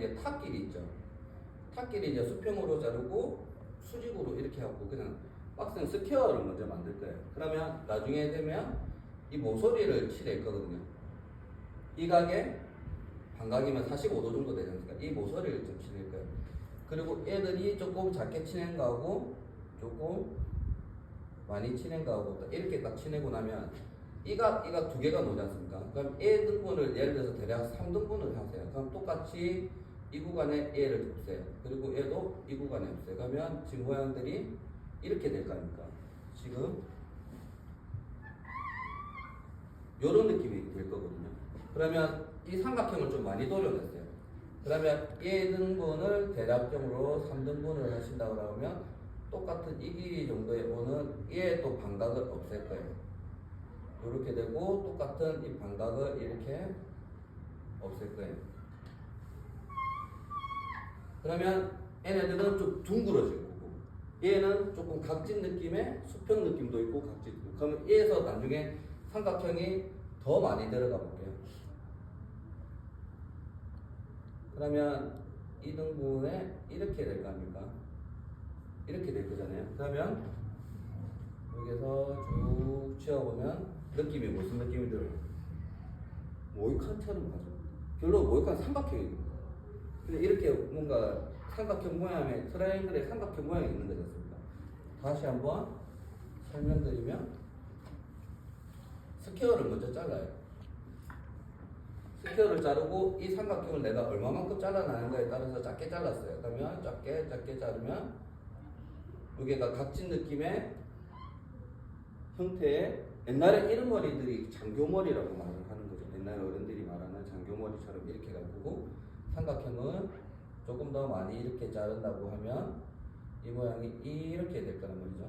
이게 탑길이 있죠. 탑길이 이제 수평으로 자르고 수직으로 이렇게 하고 그냥 박스는 스퀘어를 먼저 만들 거예요. 그러면 나중에 되면 이 모서리를 칠할 거거든요. 이 각에 반각이면 45도 정도 되지 않습니까? 이 모서리를 좀 칠할 거예요. 그리고 애들이 조금 작게 치는 거하고 조금 많이 치는 거하고 이렇게 딱 치내고 나면 이각 두 개가 나오지 않습니까? 그럼 A 등분을 예를 들어서 대략 3등분을 하세요. 그럼 똑같이 이 구간에 A를 없애요. 그리고 얘도 이 구간에 없애요. 그러면 지금 모양들이 이렇게 될 거 아닙니까? 지금 이런 느낌이 될 거거든요. 그러면 이 삼각형을 좀 많이 도려냈어요. 그러면 A 등분을 대략적으로 3등분을 하신다고 하면 똑같은 이 길이 정도의 오는 얘 또 반각을 없앨 거예요. 이렇게 되고 똑같은 이 반각을 이렇게 없앨 거예요. 그러면 얘네들은 좀 둥그러질 거고 얘는 조금 각진 느낌의 수평 느낌도 있고 각진 느낌. 그러면 얘에서 나중에 삼각형이 더 많이 들어가 볼게요. 그러면 이 등분에 이렇게 될 거 아닙니까? 이렇게 될 거잖아요. 그러면 여기서 쭉 치워보면 느낌이 무슨 느낌이 들어요? 모이칸처럼 가죠. 별로 모이칸 삼각형이거든요. 근데 이렇게 뭔가 삼각형 모양의 트라이앵글의 삼각형 모양이 있는 거지 않습니까? 다시 한번 설명드리면 스퀘어를 먼저 잘라요. 스퀘어를 자르고 이 삼각형을 내가 얼마만큼 잘라나는가에 따라서 작게 잘랐어요. 그러면 작게 자르면 여기가 각진 느낌의 형태의 옛날에 이런 머리들이 장교머리라고 말을 하는 거죠. 옛날 어른들이 말하는 장교머리처럼 이렇게 갈 거고 삼각형은 조금 더 많이 이렇게 자른다고 하면 이 모양이 이렇게 될 거란 말이죠.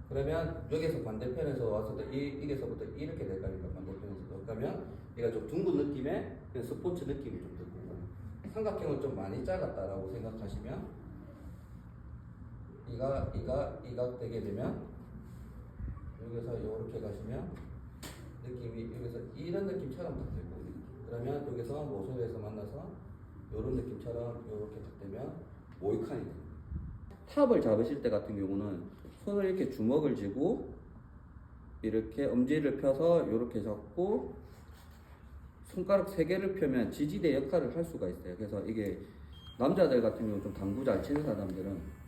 그러면 여기서 반대편에서 와서도 이게서부터 이렇게 될 거니까 반대편에서도 그러면 얘가 좀 둥근 느낌의 스포츠 느낌이 좀 들고 삼각형을 좀 많이 잘랐다라고 생각하시면 이각 되게 되면 여기서 이렇게 가시면 느낌이 여기서 이런 느낌처럼 딱 되고 그러면 여기서 모서리에서 만나서 이런 느낌처럼 이렇게 딱 되면 모이칸이 됩니다. 탑을 잡으실 때 같은 경우는 손을 이렇게 주먹을 쥐고 이렇게 엄지를 펴서 이렇게 잡고 손가락 3개를 펴면 지지대 역할을 할 수가 있어요. 그래서 이게 남자들 같은 경우 좀 당구 잘 치는 사람들은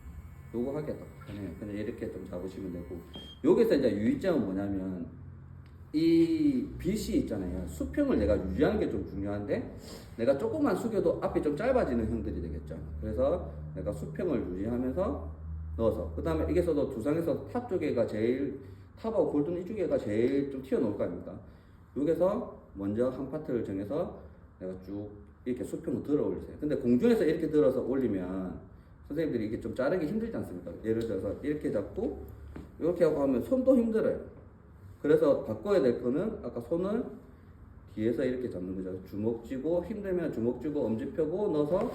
요거 하기가 딱 편해요. 그냥 이렇게 좀 잡으시면 되고 여기서 이제 유의점은 뭐냐면 이 빛이 있잖아요. 수평을 내가 유지하는 게 좀 중요한데 내가 조금만 숙여도 앞이 좀 짧아지는 형들이 되겠죠. 그래서 내가 수평을 유지하면서 넣어서 그 다음에 이게서도 두상에서 탑 쪽에가 제일 탑하고 골든 이쪽에가 제일 좀 튀어나올 거 아닙니까? 여기서 먼저 한 파트를 정해서 내가 쭉 이렇게 수평을 들어 올리세요. 근데 공중에서 이렇게 들어서 올리면 선생님들이 이게 좀 자르기 힘들지 않습니까? 예를 들어서 이렇게 잡고 이렇게 하고 하면 손도 힘들어요. 그래서 바꿔야 될 거는 아까 손을 뒤에서 이렇게 잡는 거죠. 주먹 쥐고 힘들면 주먹 쥐고 엄지 펴고 넣어서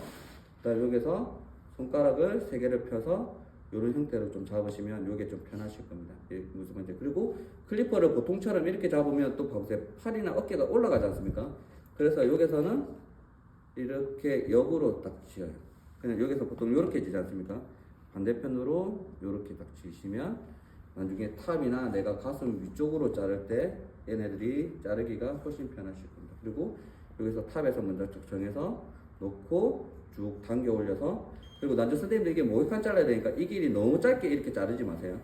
그다음에 여기서 손가락을 3개를 펴서 이런 형태로 좀 잡으시면 이게 좀 편하실 겁니다. 무슨 말인지. 그리고 클리퍼를 보통처럼 이렇게 잡으면 또 봐보세요. 팔이나 어깨가 올라가지 않습니까? 그래서 여기서는 이렇게 역으로 딱 쥐어요. 그냥 여기서 보통 이렇게 지지 않습니까? 반대편으로 이렇게 딱 지시면 나중에 탑이나 내가 가슴 위쪽으로 자를 때 얘네들이 자르기가 훨씬 편하실 겁니다. 그리고 여기서 탑에서 먼저 쭉 정해서 놓고 쭉 당겨 올려서 그리고 나중에 선생님들 이게 모이칸 잘라야 되니까 이 길이 너무 짧게 이렇게 자르지 마세요.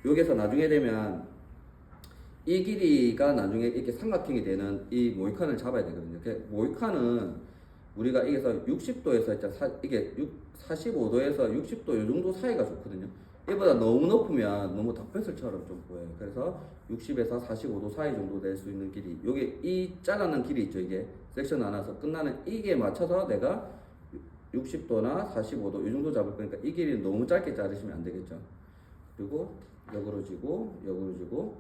여기서 나중에 되면 이 길이가 나중에 이렇게 삼각형이 되는 이 모이칸을 잡아야 되거든요. 모이칸은 우리가 여기서 60도에서 이게 45도에서 60도 이 정도 사이가 좋거든요. 이보다 너무 높으면 너무 닭뼈슬처럼 좀 보여요. 그래서 60에서 45도 사이 정도 될 수 있는 길이 요게 이 잘라낸 길이 있죠. 이게 섹션 나눠서 끝나는 이게 맞춰서 내가 60도나 45도 이 정도 잡을 거니까 이 길이 너무 짧게 자르시면 안 되겠죠. 그리고 역으로 지고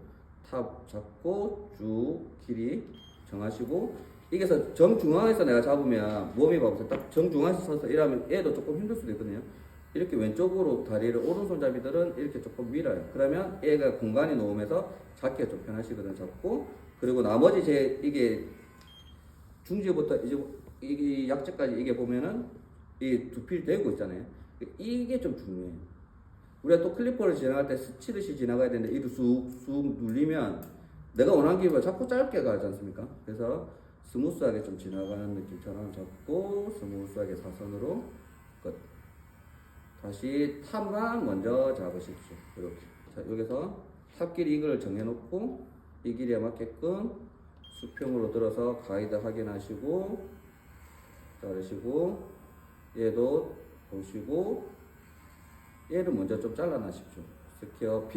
탑 잡고 쭉 길이 정하시고 이게서 정중앙에서 내가 잡으면 몸이 봐보세요. 딱 정중앙에서 서서 이러면 얘도 조금 힘들 수도 있거든요. 이렇게 왼쪽으로 다리를 오른손잡이들은 이렇게 조금 밀어요. 그러면 얘가 공간이 놓으면서 잡기가 좀 편하시거든요. 잡고 그리고 나머지 이게 중지부터 이제 이 약재까지 이게 보면은 이 두필 되고 있잖아요. 이게 좀 중요해요. 우리가 또 클리퍼를 지나갈 때 스치듯이 지나가야 되는데 이도 쑥쑥 눌리면 내가 원하는 길보다 자꾸 짧게 가지 않습니까? 그래서 스무스하게 좀 지나가는 느낌처럼 잡고 스무스하게 사선으로 끝. 다시 탑만 먼저 잡으십시오. 이렇게. 자, 여기서 탑길 이걸 정해놓고 이 길에 맞게끔 수평으로 들어서 가이드 확인하시고 자르시고 얘도 보시고 얘를 먼저 좀 잘라놔십시오. 스퀘어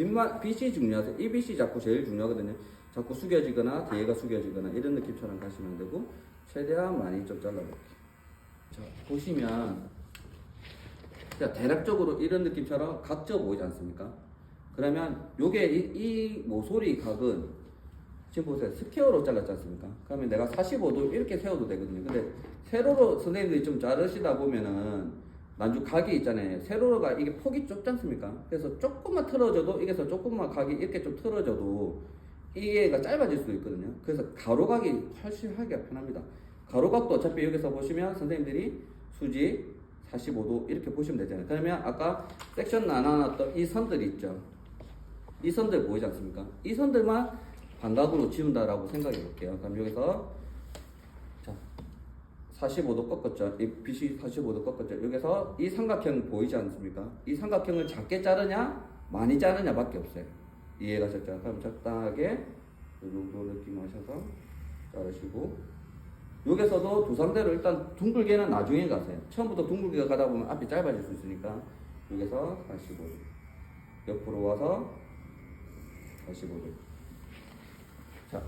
빛이 중요하세요. 이 빛이 자꾸 제일 중요하거든요. 자꾸 숙여지거나 뒤에가 숙여지거나 이런 느낌처럼 가시면 되고 최대한 많이 좀 잘라볼게요. 자, 보시면 자, 대략적으로 이런 느낌처럼 각져 보이지 않습니까? 그러면 요게 이 모서리 각은 지금 보세요. 스퀘어로 잘랐지 않습니까? 그러면 내가 45도 이렇게 세워도 되거든요. 근데 세로로 선생님들이 좀 자르시다 보면은 난주 각이 있잖아요. 세로로가 이게 폭이 좁지 않습니까? 그래서 조금만 틀어져도 이게서 조금만 각이 이렇게 좀 틀어져도 이게가 짧아질 수도 있거든요. 그래서 가로각이 훨씬 하기가 편합니다. 가로각도 어차피 여기서 보시면 선생님들이 수직 45도 이렇게 보시면 되잖아요. 그러면 아까 섹션 나눠놨던 이 선들이 있죠. 이 선들 보이지 않습니까? 이 선들만 반각으로 지운다라고 생각해 볼게요. 그럼 여기서 자 45도 꺾었죠. 이 빛이 45도 꺾었죠. 여기서 이 삼각형 보이지 않습니까? 이 삼각형을 작게 자르냐 많이 자르냐 밖에 없어요. 이해가셨죠? 그럼 적당하게 이 정도 느낌 하셔서 자르시고 여기서도 두 상대로 일단 둥글게는 나중에 가세요. 처음부터 둥글게 가다 보면 앞이 짧아질 수 있으니까 여기서 45도 옆으로 와서 45도. 자,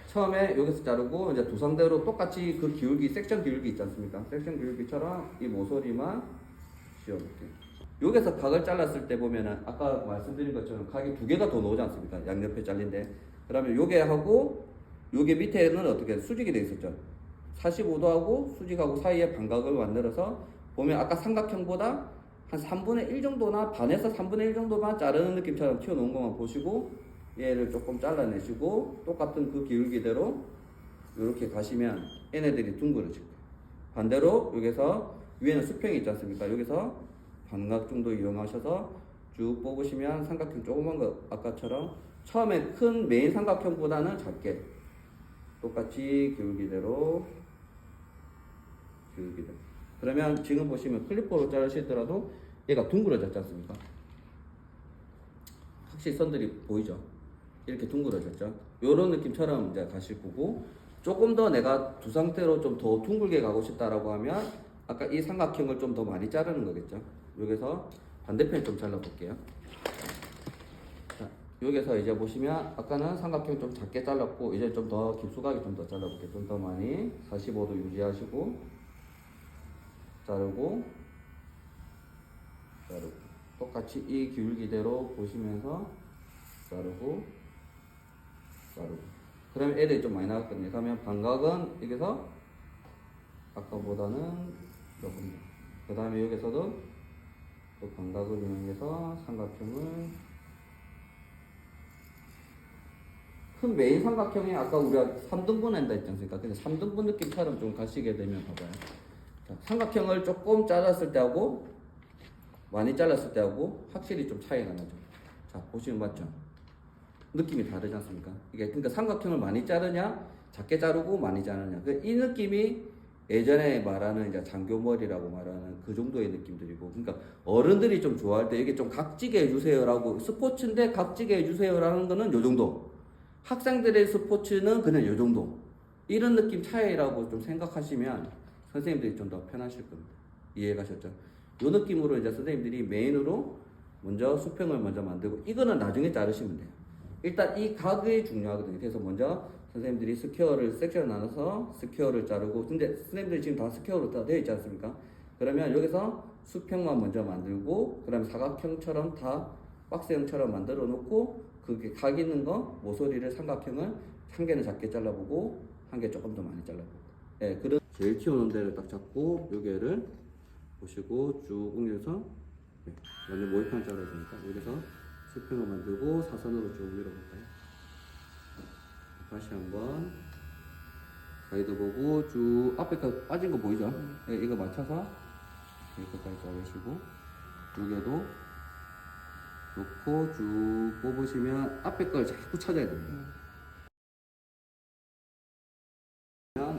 처음에 여기서 자르고 이제 두 상대로 똑같이 그 기울기 섹션 기울기 있지 않습니까? 섹션 기울기처럼 이 모서리만 씌워볼게요. 여기서 각을 잘랐을 때 보면은 아까 말씀드린 것처럼 각이 두 개가 더 나오지 않습니까? 양옆에 잘린데 그러면 요게 하고 요게 밑에는 어떻게 수직이 돼 있었죠? 45도하고 수직하고 사이에 반각을 만들어서 보면 아까 삼각형보다 한 3분의 1 정도나 반에서 3분의 1 정도만 자르는 느낌처럼 튀어놓은 것만 보시고 얘를 조금 잘라내시고 똑같은 그 기울기대로 이렇게 가시면 얘네들이 둥그러질 거예요. 반대로 여기서 위에는 수평이 있지 않습니까? 여기서 반각 정도 이용하셔서 쭉 뽑으시면 삼각형 조그만 거 아까처럼 처음에 큰 메인 삼각형보다는 작게 똑같이 기울기대로 그러면 지금 보시면 클리퍼로 자르시더라도 얘가 둥그러졌지 않습니까? 확실히 선들이 보이죠? 이렇게 둥그러졌죠? 요런 느낌처럼 이제 가실 거고 조금 더 내가 두 상태로 좀 더 둥글게 가고 싶다라고 하면 아까 이 삼각형을 좀 더 많이 자르는 거겠죠? 여기서 반대편 좀 잘라볼게요. 자, 여기서 이제 보시면 아까는 삼각형 좀 작게 잘랐고 이제 좀 더 깊숙하게 좀 더 잘라볼게요. 좀 더 많이 45도 유지하시고 자르고 똑같이 이 기울기대로 보시면서 자르고 그러면 애들이 좀 많이 나왔거든요. 그러면 반각은 여기서 아까보다는 조금 그 다음에 여기서도 또 반각을 이용해서 삼각형을 큰 메인 삼각형에 아까 우리가 3등분 한다 했지 않습니까? 근데 3등분 느낌처럼 좀 가시게 되면 봐봐요. 자, 삼각형을 조금 잘랐을 때하고 많이 잘랐을 때하고 확실히 좀 차이가 나죠. 자, 보시면 맞죠? 느낌이 다르지 않습니까? 이게 그러니까 삼각형을 많이 자르냐, 작게 자르고 많이 자르냐. 이 느낌이 예전에 말하는 이제 장교머리라고 말하는 그 정도의 느낌들이고, 그러니까 어른들이 좀 좋아할 때 이게 좀 각지게 해주세요라고 스포츠인데 각지게 해주세요라는 거는 요 정도. 학생들의 스포츠는 그냥 요 정도. 이런 느낌 차이라고 좀 생각하시면 선생님들이 좀 더 편하실 겁니다. 이해가셨죠? 요 느낌으로 이제 선생님들이 메인으로 먼저 수평을 먼저 만들고 이거는 나중에 자르시면 돼요. 일단 이 각이 중요하거든요. 그래서 먼저 선생님들이 스퀘어를 섹션 나눠서 스퀘어를 자르고 근데 선생님들이 지금 다 스퀘어로 다 되어 있지 않습니까? 그러면 여기서 수평만 먼저 만들고 그다음에 사각형처럼 다 박스형처럼 만들어 놓고 그게 각 있는 거 모서리를 삼각형을 한 개는 작게 잘라보고 한 개 조금 더 많이 잘라보고 예, 그런 제일 튀어나온 데를 딱 잡고 여기를 보시고 쭉 옮겨서 네, 완전 모이판 잘라야 되니까 여기서 수평을 만들고 사선으로 쭉 밀어볼까요? 다시 한번 가이드 보고 쭉 앞에 거 빠진 거 보이죠? 네, 이거 맞춰서 여기까지 자르시고 여기에도 놓고 쭉 뽑으시면 앞에 걸 자꾸 찾아야 됩니다.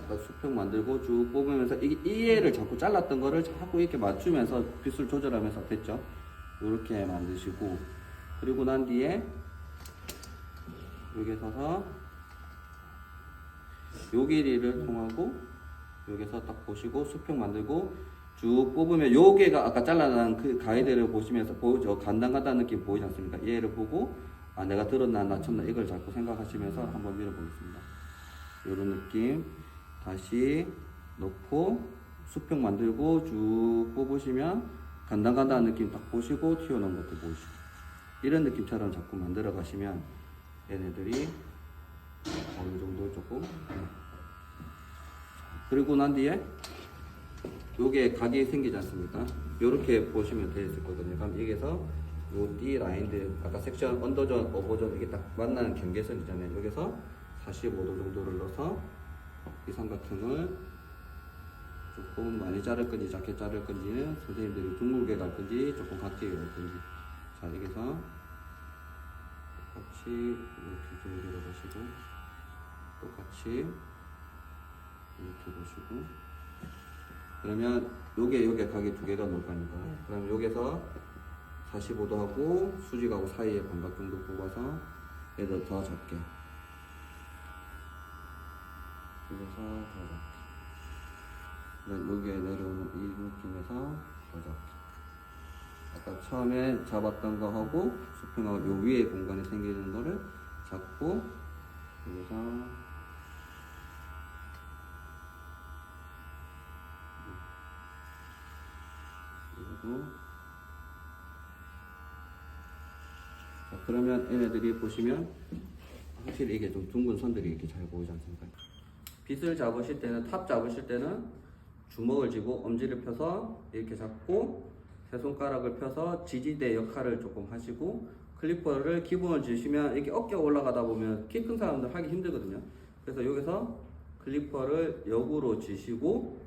수평 만들고 쭉 뽑으면서 이 애를 자꾸 잘랐던 거를 자꾸 이렇게 맞추면서 빗을 조절하면서 됐죠? 이렇게 만드시고 그리고 난 뒤에 여기 서서 요 길이를 통하고 여기서 딱 보시고 수평 만들고 쭉 뽑으면 요게가 아까 잘라난 그 가이드를 보시면서 보이죠? 간단하다는 느낌 보이지 않습니까? 얘를 보고 아 내가 들었나 낮췄나 이걸 자꾸 생각하시면서 한번 밀어보겠습니다. 요런 느낌 다시 넣고 수평 만들고 쭉 뽑으시면 간단하다는 느낌 딱 보시고 튀어나온 것도 보이시고 이런 느낌처럼 자꾸 만들어 가시면 얘네들이 어느 정도 조금 그리고 난 뒤에 요게 각이 생기지 않습니까? 요렇게 보시면 되어 있거든요. 그럼 여기서 요 D 라인들 아까 섹션 언더존, 오버존 이게 딱 만나는 경계선 있잖아요. 여기서 45도 정도를 넣어서 이 삼각형을 조금 많이 자를 건지 작게 자를 건지는 선생님들이 둥글게 갈 건지 조금 각지게 갈 건지 자 여기서 똑같이 이렇게 정리를 보시고 똑같이 이렇게 보시고 그러면 요게 각이 두 개가 놓을 거니까 그럼 여기서 45도 하고 수직하고 사이에 반각 정도 뽑아서 얘도 더 작게 여기서 더 작게 그다음 여기에 내려오는 이 느낌에서 더 작게 아까 처음에 잡았던 거 하고 수평하고 요 위에 공간이 생기는 거를 잡고 여기서 그리고 자 그러면 얘네들이 보시면 확실히 이게 좀 둥근 선들이 이렇게 잘 보이지 않습니까? 빗을 잡으실 때는 탑 잡으실 때는 주먹을 쥐고 엄지를 펴서 이렇게 잡고 세 손가락을 펴서 지지대 역할을 조금 하시고 클리퍼를 기본을 쥐시면 이렇게 어깨가 올라가다 보면 키 큰 사람들 하기 힘들거든요. 그래서 여기서 클리퍼를 역으로 쥐시고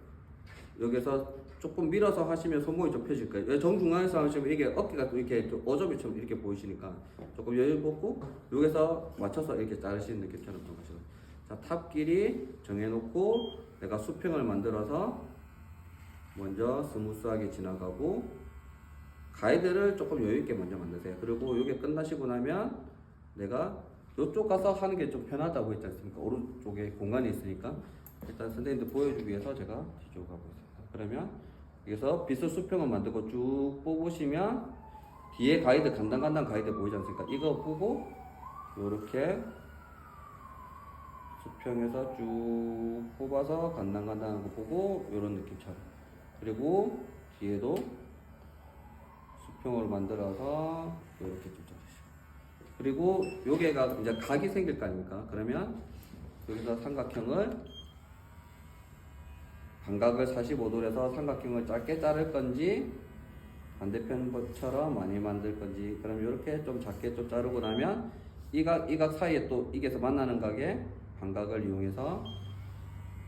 여기서 조금 밀어서 하시면 손목이 좀 펴질 거예요. 정중앙에서 하시면 이게 어깨가 또 이렇게 좀 어저비처럼 이렇게 보이시니까 조금 여유 먹고 여기서 맞춰서 이렇게 자르시는 느낌처럼 좀 하시고 자, 탑 길이 정해놓고 내가 수평을 만들어서 먼저 스무스하게 지나가고 가이드를 조금 여유있게 먼저 만드세요. 그리고 이게 끝나시고 나면 내가 이쪽 가서 하는 게 좀 편하다고 했지 않습니까? 오른쪽에 공간이 있으니까 일단 선생님들 보여주기 위해서 제가 뒤쪽으로 가고 있습니다. 그러면 여기서 빗을 수평을 만들고 쭉 뽑으시면 뒤에 가이드 간단 가이드 보이지 않습니까? 이거 보고 이렇게 수평에서 쭉 뽑아서 간단한 거 보고 이런 느낌처럼 그리고 뒤에도 수평으로 만들어서 이렇게 좀 자르시고 그리고 요게가 이제 각이 생길 거 아닙니까? 그러면 여기서 삼각형을 반각을 45도로 해서 삼각형을 짧게 자를 건지 반대편 것처럼 많이 만들 건지 그럼 이렇게 좀 작게 좀 자르고 나면 이 각 사이에 또 이게서 만나는 각에 반각을 이용해서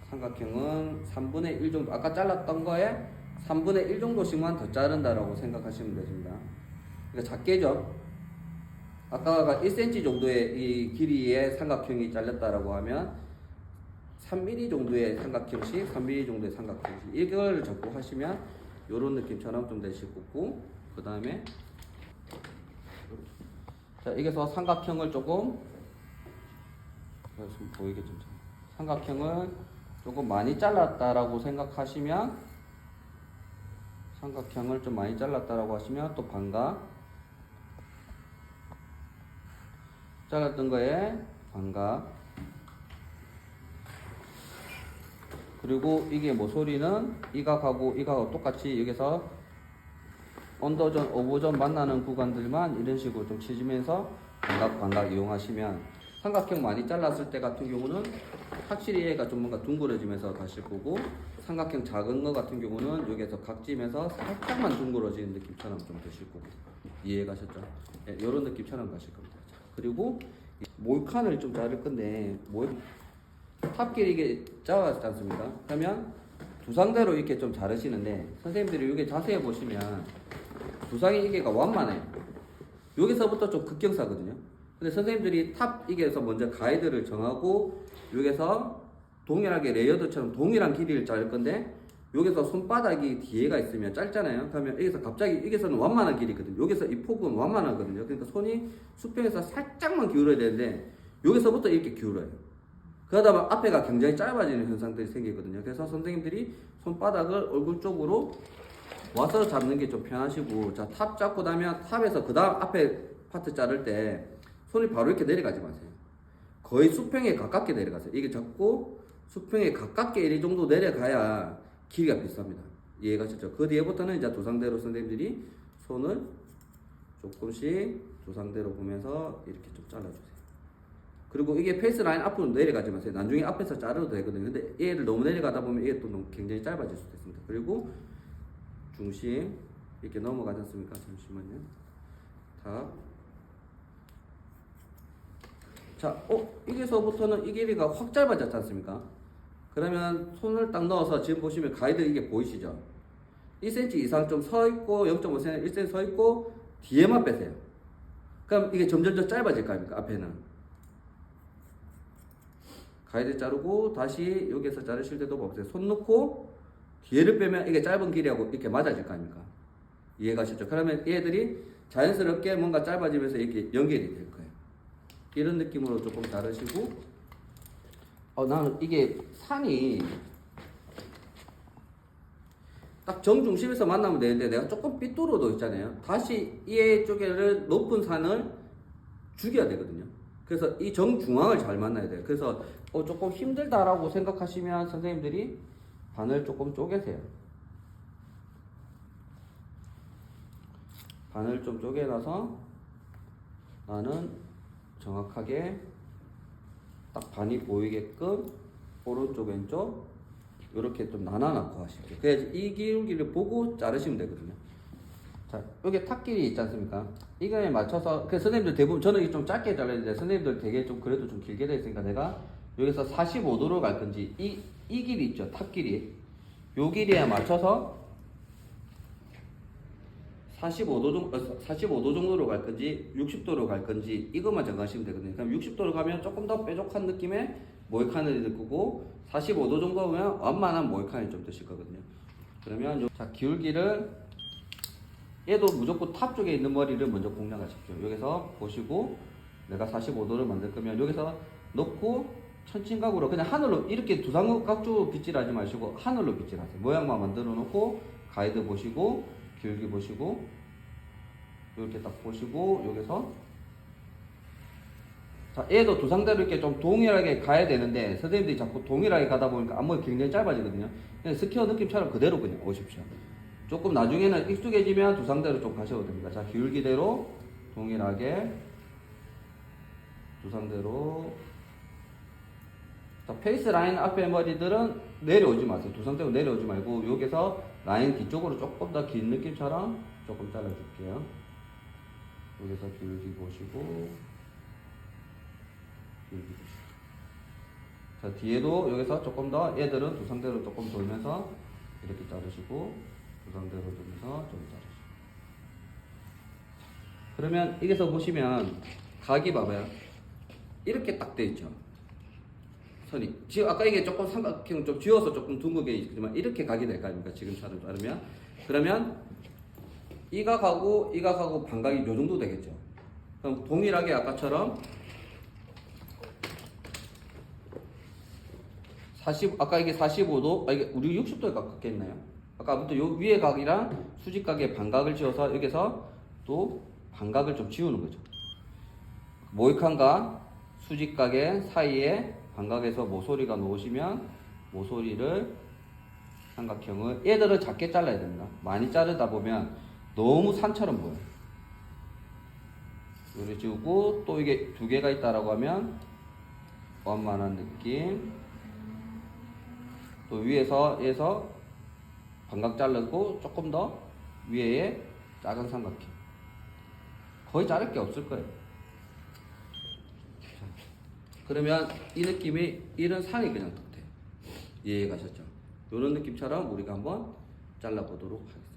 삼각형은 3분의 1 정도 아까 잘랐던 거에 3분의 1 정도씩만 더 자른다라고 생각하시면 됩니다. 그러니까 작게죠. 아까가 1cm 정도의 이 길이의 삼각형이 잘렸다라고 하면 3mm 정도의 삼각형씩 3mm 정도의 삼각형씩 이걸 자꾸 하시면 이런 느낌처럼 좀 되실 거고 그 다음에 자 여기서 삼각형을 조금 보이게 좀 삼각형을 조금 많이 잘랐다라고 생각하시면 삼각형을 좀 많이 잘랐다라고 하시면 또 반각 잘랐던 거에 반각 그리고 이게 뭐 소리는 이 각하고 이 각하고 똑같이 여기서 언더존, 오버존 만나는 구간들만 이런 식으로 좀 치지면서 반각 이용하시면 삼각형 많이 잘랐을 때 같은 경우는 확실히 얘가 좀 뭔가 둥그러지면서 가실 거고 삼각형 작은 거 같은 경우는 여기에서 각지면서 살짝만 둥그러지는 느낌처럼 좀 되실 거고 이해 가셨죠? 네, 이런 느낌처럼 가실 겁니다. 자, 그리고 몰칸을 좀 자를 건데 탑 길이 이게 짧았지 않습니까? 그러면 두상대로 이렇게 좀 자르시는데 선생님들이 이게 자세히 보시면 두상의 이게가 완만해요. 여기서부터 좀 급경사거든요. 근데 선생님들이 탑 이게에서 먼저 가이드를 정하고 여기서 동일하게 레이어드처럼 동일한 길이를 자를 건데 여기서 손바닥이 뒤에가 있으면 짧잖아요. 그러면 여기서 갑자기 여기서는 완만한 길이거든요. 여기서 이 폭은 완만하거든요. 그러니까 손이 수평에서 살짝만 기울어야 되는데 여기서부터 이렇게 기울어요. 그러다 보면 앞에가 굉장히 짧아지는 현상들이 생기거든요. 그래서 선생님들이 손바닥을 얼굴 쪽으로 와서 잡는 게 좀 편하시고, 자, 탑 잡고 나면 탑에서 그 다음 앞에 파트 자를 때 손이 바로 이렇게 내려가지 마세요. 거의 수평에 가깝게 내려가세요. 이게 잡고 수평에 가깝게 이 정도 내려가야 길이가 비쌉니다. 이해가셨죠? 그 뒤에부터는 이제 두상대로 선생님들이 손을 조금씩 두상대로 보면서 이렇게 좀 잘라주세요. 그리고 이게 페이스 라인 앞으로 내려가지 마세요. 나중에 앞에서 자르도 되거든요. 근데 얘를 너무 내려가다 보면 이게 또 너무 굉장히 짧아질 수도 있습니다. 그리고 중심 이렇게 넘어가지 않습니까? 잠시만요. 자, 여기서부터는 이 길이가 확 짧아졌지 않습니까? 그러면 손을 딱 넣어서 지금 보시면 가이드 이게 보이시죠? 1cm 이상 좀 서 있고 0.5cm, 1cm 서 있고 뒤에만 빼세요. 그럼 이게 점점 더 짧아질 거 아닙니까? 앞에는. 가이드 자르고 다시 여기서 자르실 때도 보세요. 손 넣고 뒤에를 빼면 이게 짧은 길이하고 이렇게 맞아질 거 아닙니까? 이해가시죠? 그러면 얘들이 자연스럽게 뭔가 짧아지면서 이렇게 연결이 될 거예요. 이런 느낌으로 조금 자르시고, 나는 이게 산이 딱 정중심에서 만나면 되는데 내가 조금 삐뚤어도 있잖아요. 다시 이 쪽에를 높은 산을 죽여야 되거든요. 그래서 이 정중앙을 잘 만나야 돼요. 그래서 조금 힘들다라고 생각하시면 선생님들이 반을 조금 쪼개세요. 반을 좀 쪼개놔서 나는 정확하게 딱 반이 보이게끔 오른쪽 왼쪽 이렇게 좀 나눠놓고 하실게요. 그래야지 이 기울기를 보고 자르시면 되거든요. 자, 여기 탁 길이 있지 않습니까? 이거에 맞춰서, 그 선생님들 대부분, 저는 이게 좀 짧게 잘랐는데, 선생님들 되게 좀 그래도 좀 길게 되어 있으니까 내가 여기서 45도로 갈 건지, 이 길이 있죠, 탁 길이. 요 길이에 맞춰서 45도 정도로 갈 건지, 60도로 갈 건지, 이것만 정하시면 되거든요. 그럼 60도로 가면 조금 더 뾰족한 느낌의 모이칸을 들 거고, 45도 정도면 완만한 모이칸이 좀 드실 거거든요. 그러면 자, 기울기를 얘도 무조건 탑 쪽에 있는 머리를 먼저 공략하십시오. 여기서 보시고 내가 45도를 만들 거면 여기서 넣고 천칭각으로 그냥 하늘로 이렇게 두삼각주 빗질하지 마시고 하늘로 빗질하세요. 모양만 만들어 놓고 가이드 보시고 기울기 보시고 이렇게 딱 보시고 여기서 자, 얘도 두상대로 이렇게 좀 동일하게 가야 되는데 선생님들이 자꾸 동일하게 가다 보니까 앞머리 굉장히 짧아지거든요. 그냥 스퀘어 느낌처럼 그대로 그냥 오십시오. 조금 나중에는 익숙해지면 두상대로 좀 가셔도 됩니다. 자, 기울기대로 동일하게 두상대로. 자, 페이스 라인 앞에 머리들은 내려오지 마세요. 두상대로 내려오지 말고 여기서 라인 뒤쪽으로 조금 더 긴 느낌처럼 조금 잘라줄게요. 여기서 기울기 보시고 기울기 보시고. 자, 뒤에도 여기서 조금 더 얘들은 두상대로 조금 돌면서 이렇게 자르시고 두상대로 돌면서 좀 자르시고. 그러면 여기서 보시면 각이 봐봐요. 이렇게 딱 돼 있죠. 선이. 지금 아까 이게 조금 삼각형 좀 쥐어서 조금 둥글게 있지만 이렇게 각이 될 거 아닙니까? 지금처럼 자르면. 그러면 이 각하고 반각이 요 정도 되겠죠. 그럼 동일하게 아까처럼 아까 이게 45도, 이게 우리 60도에 가깝게 했나요? 아까부터 요 위에 각이랑 수직각의 반각을 지어서 여기서 또 반각을 좀 지우는 거죠. 모이칸과 수직각의 사이에 반각에서 모서리가 놓으시면 모서리를 삼각형을 얘들은 작게 잘라야 됩니다. 많이 자르다 보면 너무 산처럼 보여요. 요리 지우고 또 이게 두 개가 있다라고 하면 완만한 느낌. 또 위에서 반각 자르고 조금 더 위에 작은 삼각형. 거의 자를 게 없을 거예요. 그러면 이 느낌이 이런 상이 그냥 딱 돼. 이해가셨죠? 이런 느낌처럼 우리가 한번 잘라보도록 하겠습니다.